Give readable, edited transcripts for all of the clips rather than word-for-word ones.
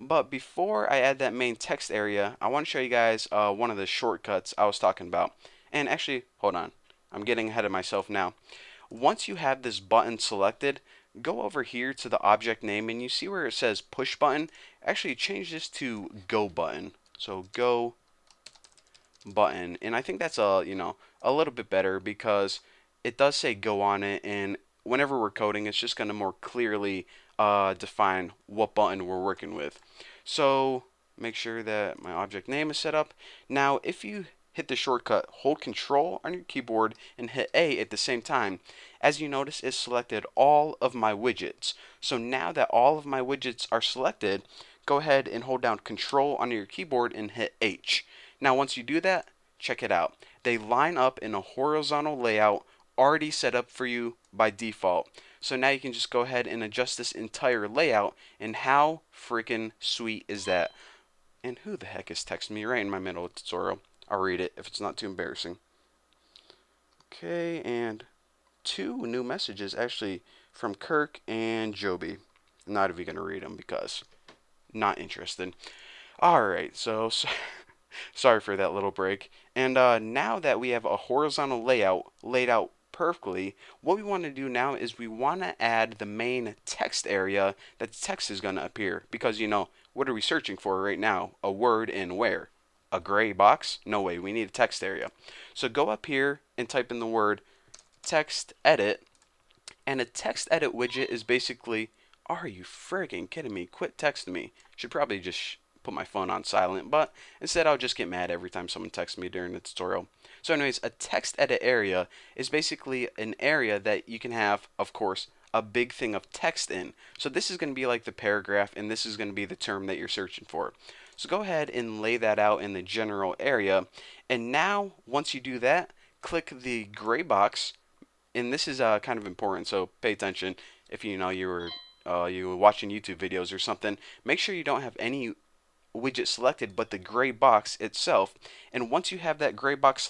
But before I add that main text area, I want to show you guys one of the shortcuts I was talking about. And actually, hold on, I'm getting ahead of myself now. Once you have this button selected, go over here to the object name and you see where it says push button. Actually, change this to go button. So go button, and I think that's a little bit better because it does say go on it, and whenever we're coding, it's just going to more clearly define what button we're working with. So make sure that my object name is set up. Now, if you hit the shortcut, hold Control on your keyboard and hit A at the same time, as you notice, it selected all of my widgets. So now that all of my widgets are selected, go ahead and hold down Control on your keyboard and hit H. Now, once you do that, check it out. They line up in a horizontal layout already set up for you by default. So now you can just go ahead and adjust this entire layout, and how freaking sweet is that? And who the heck is texting me right in my middle of the tutorial? I'll read it if it's not too embarrassing. Okay, and two new messages actually from Kirk and Joby. I'm not even going to read them because not interested. Alright, so sorry for that little break. And now that we have a horizontal layout laid out perfectly, what we want to do now is we want to add the main text area that the text is going to appear. Because, what are we searching for right now? A word in where? A gray box? No way, we need a text area. So go up here and type in the word text edit. And a text edit widget is basically, are you friggin' kidding me? Quit texting me. Should probably just put my phone on silent, but instead I'll just get mad every time someone texts me during the tutorial. So anyways, a text edit area is basically an area that you can have, of course, a big thing of text in. So this is going to be like the paragraph, and this is going to be the term that you're searching for. So go ahead and lay that out in the general area. And now, once you do that, click the gray box, and this is kind of important, so pay attention. If you were watching YouTube videos or something, make sure you don't have any widget selected but the gray box itself. And once you have that gray box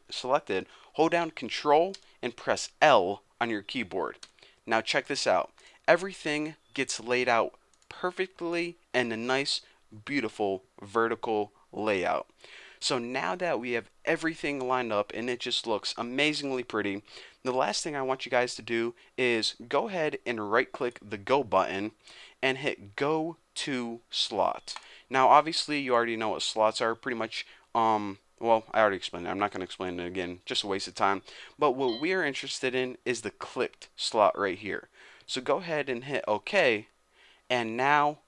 selected, hold down Control and press L on your keyboard. Now check this out. Everything gets laid out perfectly in a nice, beautiful vertical layout. So now that we have everything lined up and it just looks amazingly pretty, the last thing I want you guys to do is go ahead and right click the go button and hit go to slot. Now obviously you already know what slots are pretty much. Well, I already explained it. I'm not going to explain it again, just a waste of time. But what we are interested in is the clicked slot right here. So go ahead and hit OK, and now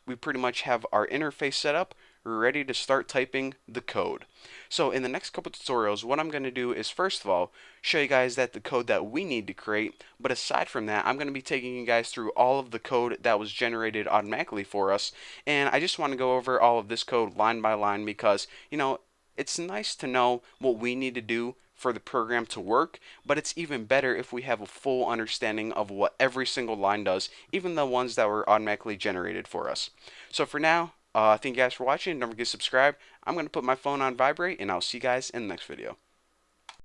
we pretty much have our interface set up, ready to start typing the code. So in the next couple tutorials, what I'm going to do is first of all show you guys that the code that we need to create, but aside from that, I'm going to be taking you guys through all of the code that was generated automatically for us, and I just want to go over all of this code line by line because, it's nice to know what we need to do for the program to work, but it's even better if we have a full understanding of what every single line does, even the ones that were automatically generated for us. So for now, thank you guys for watching. Don't forget to subscribe. I'm going to put my phone on vibrate, and I'll see you guys in the next video.